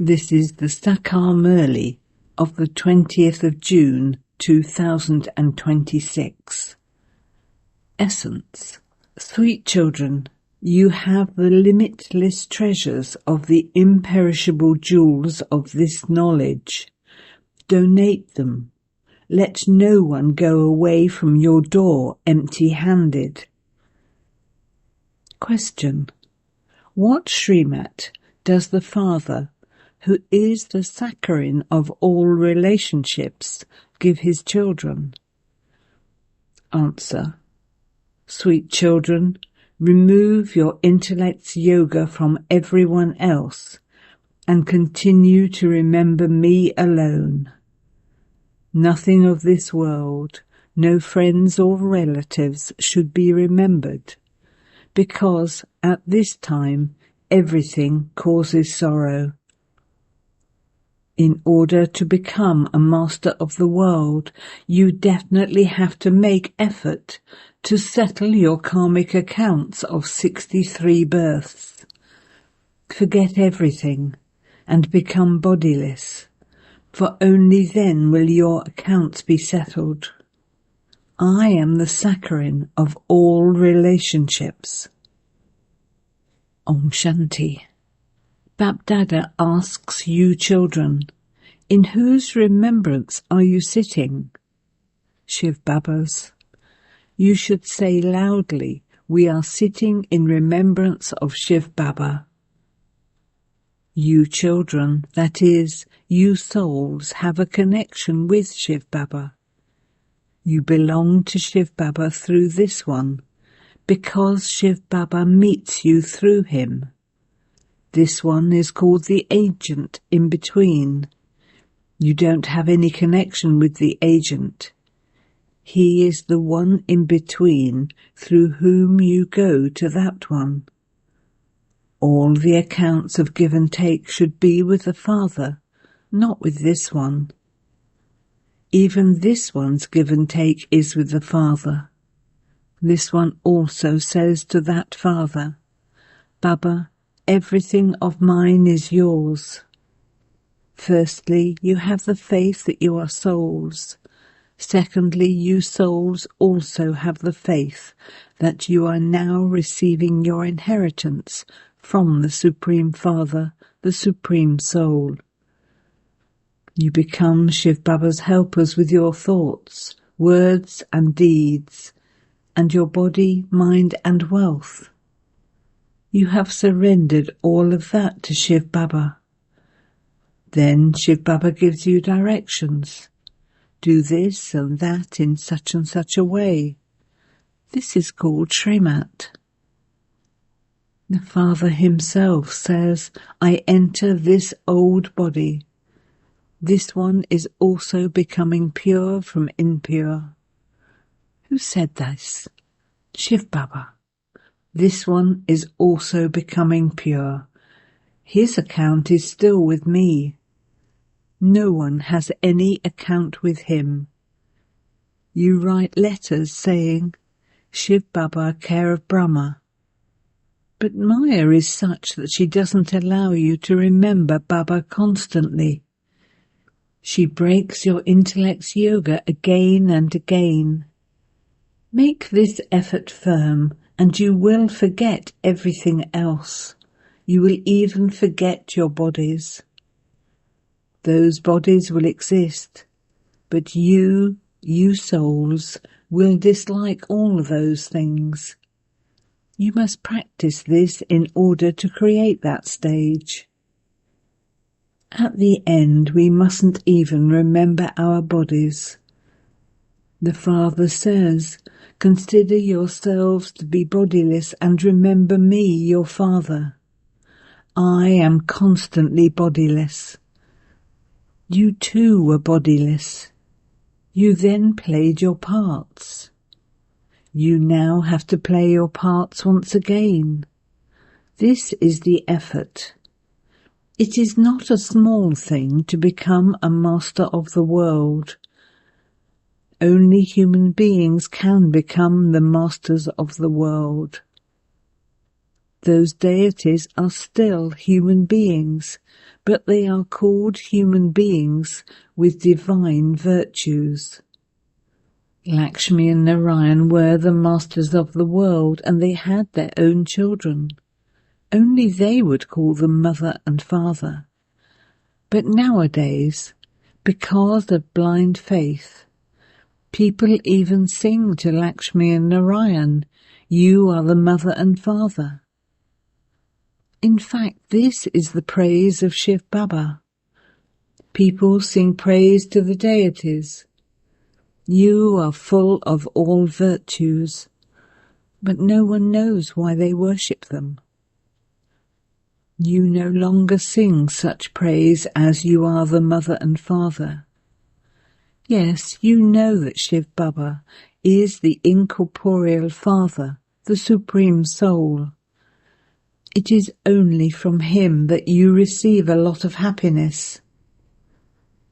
This is the English Murli of the 20th of June 2026. Essence. Sweet children, you have the limitless treasures of the imperishable jewels of this knowledge. Donate them. Let no one go away from your door empty-handed. Question. What Srimat does the Father, who is the saccharine of all relationships, give his children? Answer. Sweet children, remove your intellect's yoga from everyone else and continue to remember me alone. Nothing of this world, no friends or relatives should be remembered, because at this time everything causes sorrow. In order to become a master of the world, you definitely have to make effort to settle your karmic accounts of 63 births. Forget everything and become bodiless, for only then will your accounts be settled. I am the saccharine of all relationships. Om Shanti. Bapdada asks you children, in whose remembrance are you sitting? Shiv Baba's. You should say loudly, we are sitting in remembrance of Shiv Baba. You children, that is, you souls, have a connection with Shiv Baba. You belong to Shiv Baba through this one, because Shiv Baba meets you through him. This one is called the agent in between. You don't have any connection with the agent. He is the one in between through whom you go to that one. All the accounts of give and take should be with the Father, not with this one. Even this one's give and take is with the Father. This one also says to that Father, Baba, everything of mine is yours. Firstly, you have the faith that you are souls. Secondly, you souls also have the faith that you are now receiving your inheritance from the Supreme Father, the Supreme Soul. You become Shiv Baba's helpers with your thoughts, words and deeds, and your body, mind and wealth. You have surrendered all of that to Shiv Baba. Then Shiv Baba gives you directions. Do this and that in such and such a way. This is called Srimat. The Father himself says, I enter this old body. This one is also becoming pure from impure. Who said this? Shiv Baba. This one is also becoming pure. His account is still with me. No one has any account with him. You write letters saying, Shiv Baba, care of Brahma. But Maya is such that she doesn't allow you to remember Baba constantly. She breaks your intellect's yoga again and again. Make this effort firm, and you will forget everything else. You will even forget your bodies. Those bodies will exist, but you souls, will dislike all those things. You must practice this in order to create that stage. At the end, we mustn't even remember our bodies. The Father says, consider yourselves to be bodiless and remember me, your Father. I am constantly bodiless. You too were bodiless. You then played your parts. You now have to play your parts once again. This is the effort. It is not a small thing to become a master of the world. Only human beings can become the masters of the world. Those deities are still human beings, but they are called human beings with divine virtues. Lakshmi and Narayan were the masters of the world, and they had their own children. Only they would call them mother and father. But nowadays, because of blind faith, people even sing to Lakshmi and Narayan, "You are the mother and father." In fact, this is the praise of Shiv Baba. People sing praise to the deities. You are full of all virtues, but no one knows why they worship them. You no longer sing such praise as "You are the mother and father." Yes, you know that Shiv Baba is the incorporeal Father, the Supreme Soul. It is only from him that you receive a lot of happiness.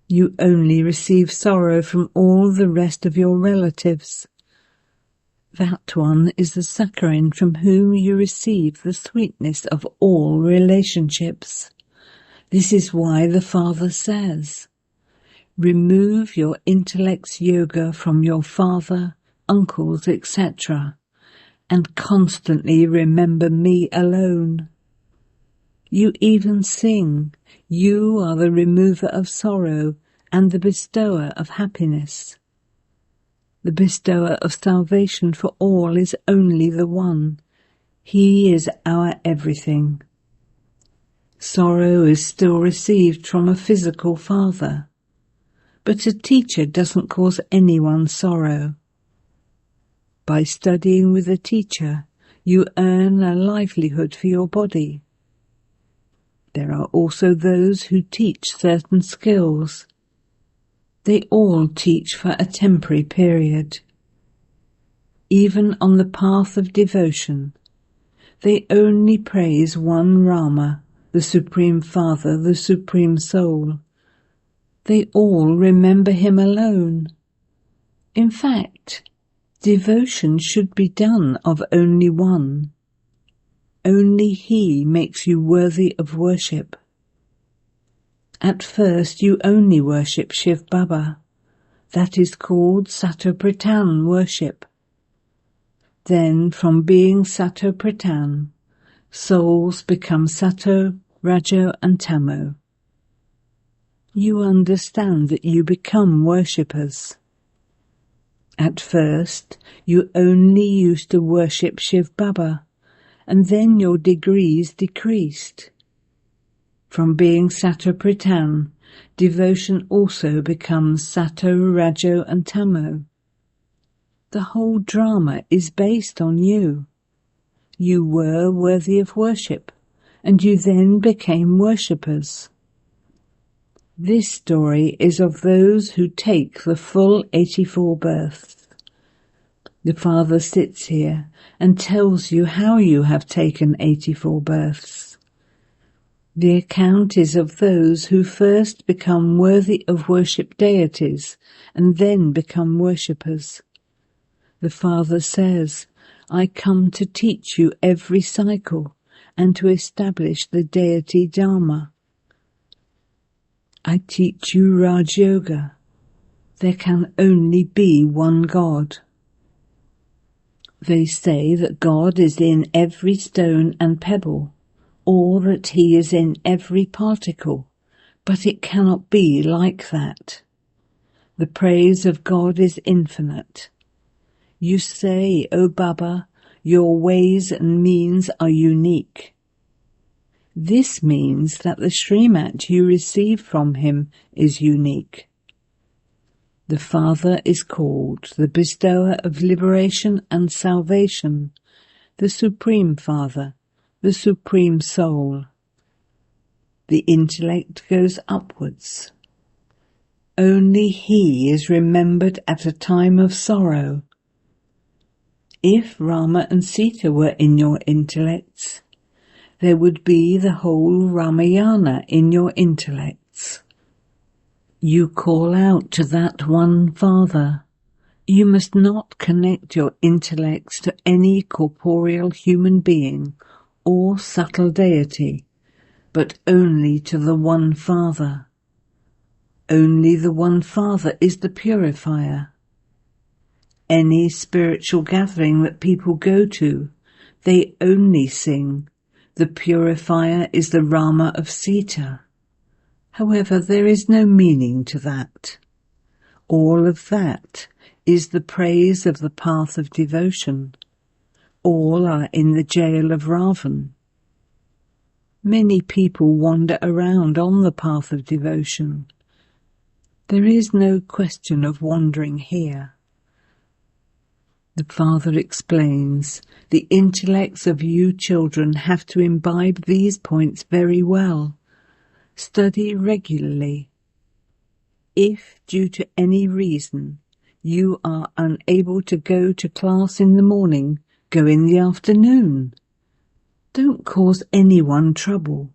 You only receive sorrow from all the rest of your relatives. That one is the Sakharin from whom you receive the sweetness of all relationships. This is why the Father says, "Remove your intellect's yoga from your father, uncles, etc., and constantly remember me alone." You even sing, "You are the remover of sorrow and the bestower of happiness." The bestower of salvation for all is only the one. He is our everything. Sorrow is still received from a physical father, but a teacher doesn't cause anyone sorrow. By studying with a teacher, you earn a livelihood for your body. There are also those who teach certain skills. They all teach for a temporary period. Even on the path of devotion, they only praise one Rama, the Supreme Father, the Supreme Soul. They all remember him alone. In fact, devotion should be done of only one. Only he makes you worthy of worship. At first you only worship Shiv Baba. That is called Sato-Pradhan worship. Then from being Sato-Pradhan, souls become Sato, Rajo and Tamo. You understand that you become worshippers. At first, you only used to worship Shiv Baba, and then your degrees decreased. From being Sato-Pradhan, devotion also becomes Sato, Rajo and Tamo. The whole drama is based on you. You were worthy of worship, and you then became worshippers. This story is of those who take the full 84 births. The Father sits here and tells you how you have taken 84 births. The account is of those who first become worthy of worship deities and then become worshippers. The Father says, "I come to teach you every cycle and to establish the deity Dharma. I teach you Raj Yoga. There can only be one God." They say that God is in every stone and pebble, or that he is in every particle, but it cannot be like that. The praise of God is infinite. You say, "O Baba, your ways and means are unique." This means that the Srimat you receive from him is unique. The Father is called the bestower of liberation and salvation, the Supreme Father, the Supreme Soul. The intellect goes upwards. Only he is remembered at a time of sorrow. If Rama and Sita were in your intellects, there would be the whole Ramayana in your intellects. You call out to that one Father. You must not connect your intellects to any corporeal human being or subtle deity, but only to the one Father. Only the one Father is the purifier. Any spiritual gathering that people go to, they only sing, "The purifier is the Rama of Sita." However, there is no meaning to that. All of that is the praise of the path of devotion. All are in the jail of Ravan. Many people wander around on the path of devotion. There is no question of wandering here. The Father explains, the intellects of you children have to imbibe these points very well. Study regularly. If, due to any reason, you are unable to go to class in the morning, go in the afternoon. Don't cause anyone trouble.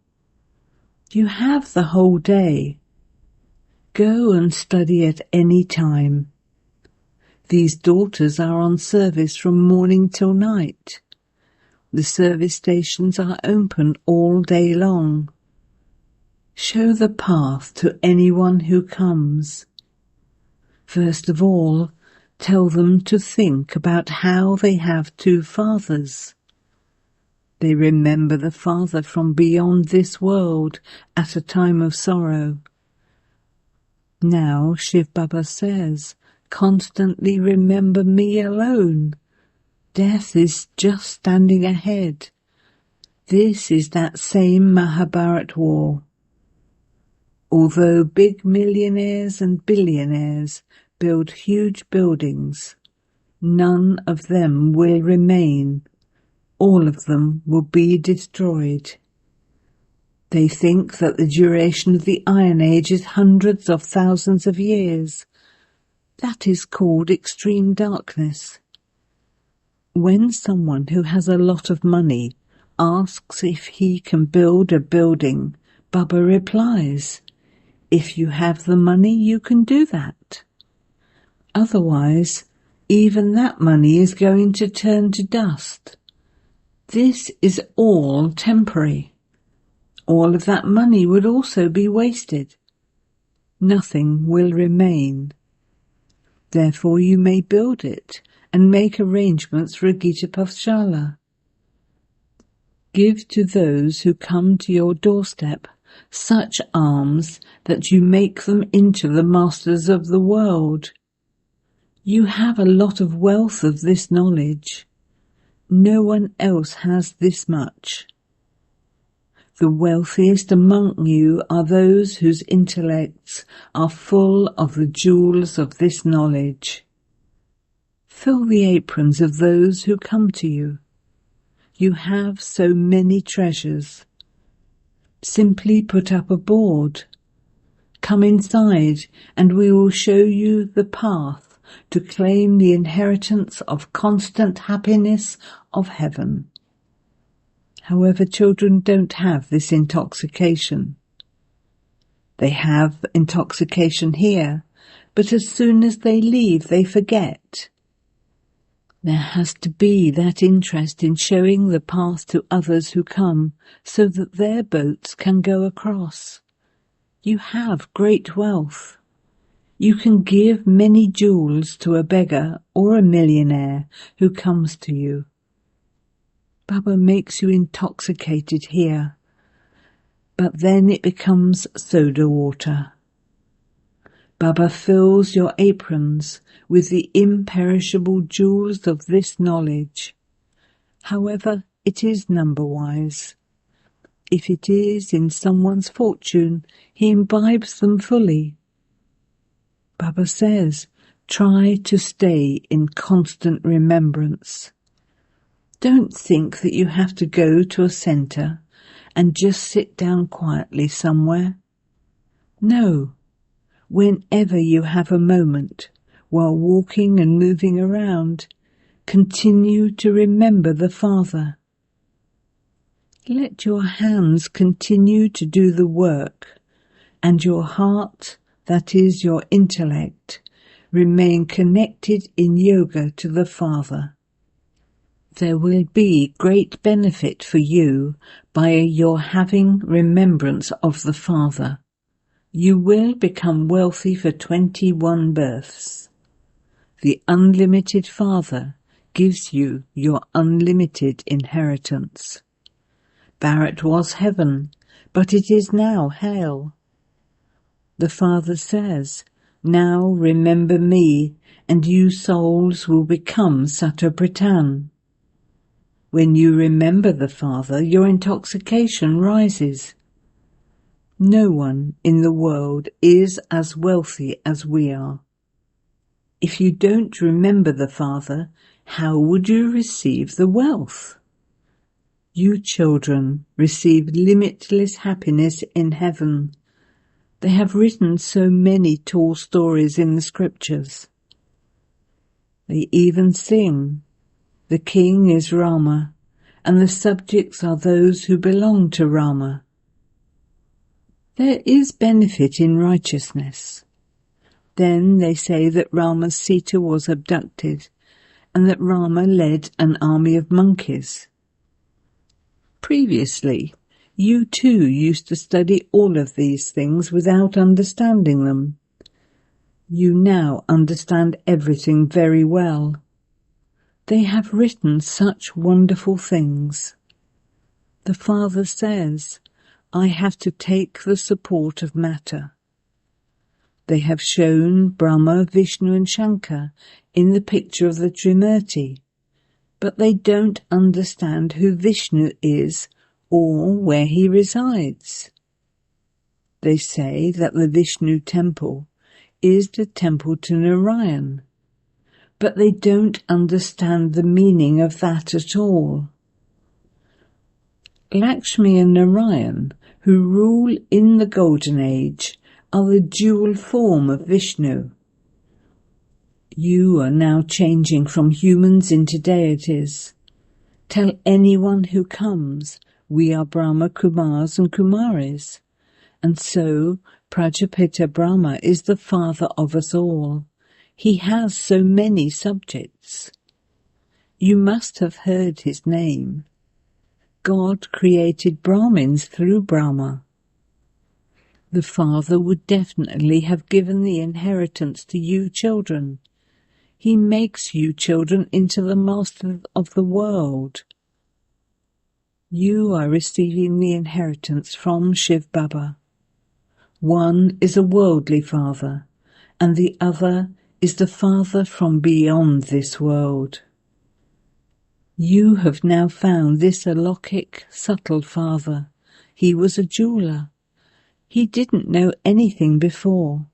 You have the whole day. Go and study at any time. These daughters are on service from morning till night. The service stations are open all day long. Show the path to anyone who comes. First of all, tell them to think about how they have two fathers. They remember the Father from beyond this world at a time of sorrow. Now Shiv Baba says, constantly remember me alone. Death is just standing ahead. This is that same Mahabharat war. Although big millionaires and billionaires build huge buildings, none of them will remain. All of them will be destroyed. They think that the duration of the Iron Age is hundreds of thousands of years. That is called extreme darkness. When someone who has a lot of money asks if he can build a building, Baba replies, if you have the money, you can do that. Otherwise, even that money is going to turn to dust. This is all temporary. All of that money would also be wasted. Nothing will remain. Therefore you may build it and make arrangements for a Gita Pathshala. Give to those who come to your doorstep such alms that you make them into the masters of the world. You have a lot of wealth of this knowledge. No one else has this much. The wealthiest among you are those whose intellects are full of the jewels of this knowledge. Fill the aprons of those who come to you. You have so many treasures. Simply put up a board. Come inside and we will show you the path to claim the inheritance of constant happiness of heaven. However, children don't have this intoxication. They have intoxication here, but as soon as they leave, they forget. There has to be that interest in showing the path to others who come, so that their boats can go across. You have great wealth. You can give many jewels to a beggar or a millionaire who comes to you. Baba makes you intoxicated here, but then it becomes soda water. Baba fills your aprons with the imperishable jewels of this knowledge. However, it is number-wise. If it is in someone's fortune, he imbibes them fully. Baba says, try to stay in constant remembrance. Don't think that you have to go to a centre and just sit down quietly somewhere. No. Whenever you have a moment, while walking and moving around, continue to remember the Father. Let your hands continue to do the work, and your heart, that is your intellect, remain connected in yoga to the Father. There will be great benefit for you by your having remembrance of the Father. You will become wealthy for 21 births. The unlimited Father gives you your unlimited inheritance. Barrett was heaven, but it is now hell. The Father says, "Now remember me, and you souls will become Satobritan." When you remember the Father, your intoxication rises. No one in the world is as wealthy as we are. If you don't remember the Father, how would you receive the wealth? You children receive limitless happiness in heaven. They have written so many tall stories in the scriptures. They even sing, "The king is Rama, and the subjects are those who belong to Rama." There is benefit in righteousness. Then they say that Rama's Sita was abducted, and that Rama led an army of monkeys. Previously, you too used to study all of these things without understanding them. You now understand everything very well. They have written such wonderful things. The Father says, "I have to take the support of matter." They have shown Brahma, Vishnu and Shankar in the picture of the Trimurti, but they don't understand who Vishnu is or where he resides. They say that the Vishnu temple is the temple to Narayan, but they don't understand the meaning of that at all. Lakshmi and Narayan, who rule in the Golden Age, are the dual form of Vishnu. You are now changing from humans into deities. Tell anyone who comes, we are Brahma Kumars and Kumaris. And so, Prajapita Brahma is the father of us all. He has so many subjects. You must have heard his name. God created Brahmins through Brahma. The Father would definitely have given the inheritance to you children. He makes you children into the master of the world. You are receiving the inheritance from Shiv Baba. One is a worldly father, and the other is the Father from beyond this world. You have now found this alokik, subtle Father. He was a jeweler. He didn't know anything before.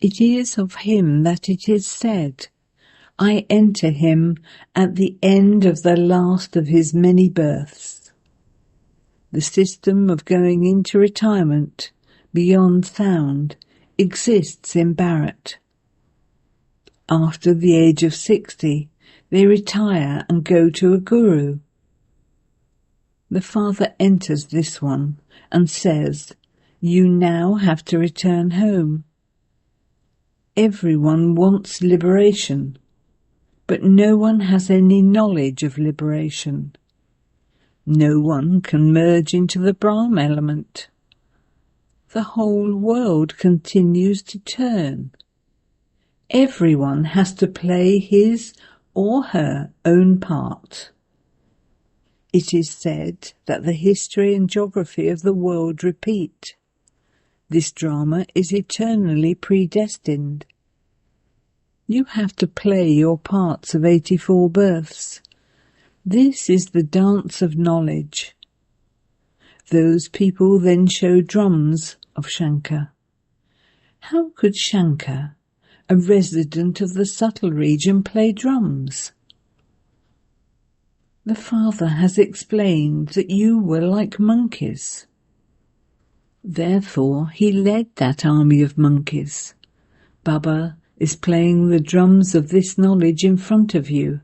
It is of him that it is said, "I enter him at the end of the last of his many births." The system of going into retirement, beyond sound, exists in Bharat. After the age of 60, they retire and go to a guru. The Father enters this one and says, "You now have to return home." Everyone wants liberation, but no one has any knowledge of liberation. No one can merge into the Brahm element. The whole world continues to turn. Everyone has to play his or her own part. It is said that the history and geography of the world repeat. This drama is eternally predestined. You have to play your parts of 84 births. This is the dance of knowledge. Those people then show drums of Shankar. How could Shankar, a resident of the subtle region, play drums? The Father has explained that you were like monkeys. Therefore he led that army of monkeys. Baba is playing the drums of this knowledge in front of you.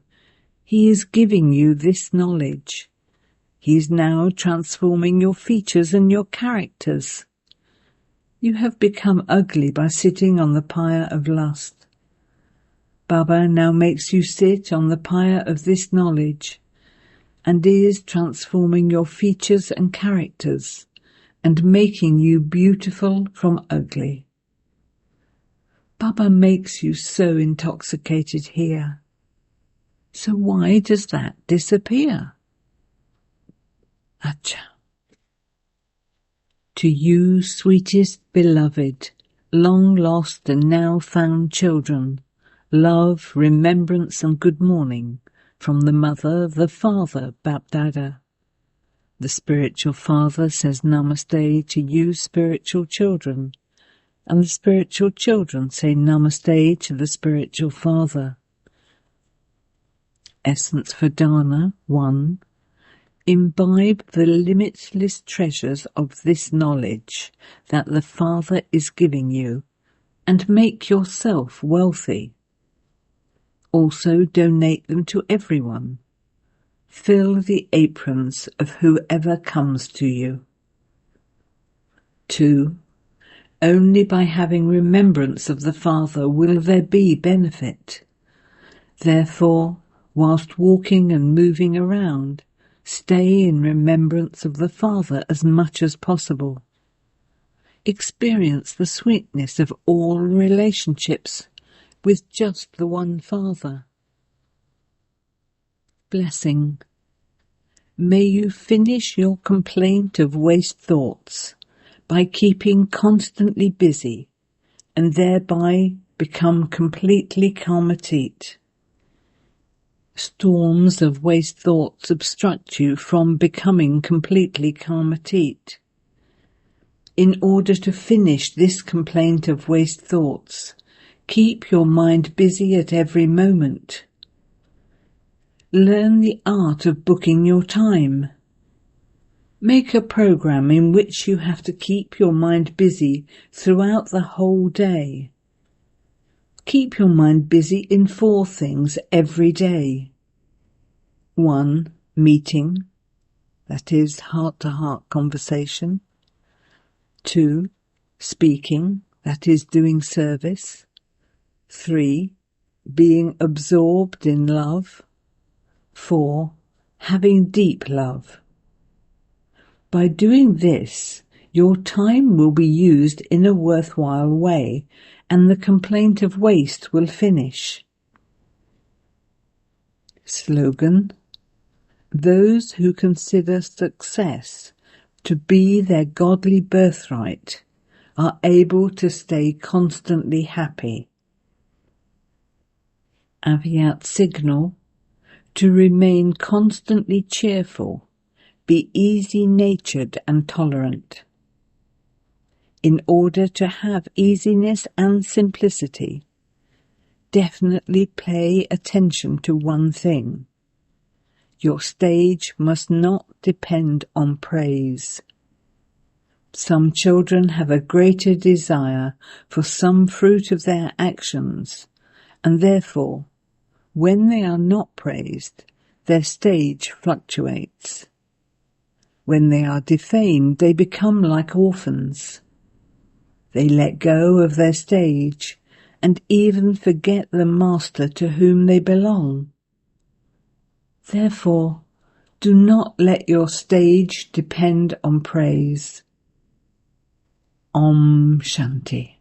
He is giving you this knowledge. He is now transforming your features and your characters. You have become ugly by sitting on the pyre of lust. Baba now makes you sit on the pyre of this knowledge and is transforming your features and characters and making you beautiful from ugly. Baba makes you so intoxicated here. So why does that disappear? Acha. To you, sweetest beloved, long lost and now found children, love, remembrance and good morning from the mother, the father, Bapdada. The spiritual father says namaste to you spiritual children, and the spiritual children say namaste to the spiritual father. Essence for Dana 1. Imbibe the limitless treasures of this knowledge that the Father is giving you, and make yourself wealthy. Also donate them to everyone. Fill the aprons of whoever comes to you. 2. Only by having remembrance of the Father will there be benefit. Therefore, whilst walking and moving around, stay in remembrance of the Father as much as possible. Experience the sweetness of all relationships with just the one Father. Blessing. May you finish your complaint of waste thoughts by keeping constantly busy and thereby become completely karmatit. Storms of waste thoughts obstruct you from becoming completely karmatit. In order to finish this complaint of waste thoughts, keep your mind busy at every moment. Learn the art of booking your time. Make a program in which you have to keep your mind busy throughout the whole day. Keep your mind busy in 4 things every day. 1. Meeting, that is heart-to-heart conversation. 2. Speaking, that is doing service. 3. Being absorbed in love. 4. Having deep love. By doing this, your time will be used in a worthwhile way, and the complaint of waste will finish. Slogan: those who consider success to be their godly birthright are able to stay constantly happy. Aviat signal: to remain constantly cheerful, be easy-natured and tolerant. In order to have easiness and simplicity, definitely pay attention to one thing. Your stage must not depend on praise. Some children have a greater desire for some fruit of their actions, and therefore, when they are not praised, their stage fluctuates. When they are defamed, they become like orphans. They let go of their stage and even forget the master to whom they belong. Therefore, do not let your stage depend on praise. Om Shanti.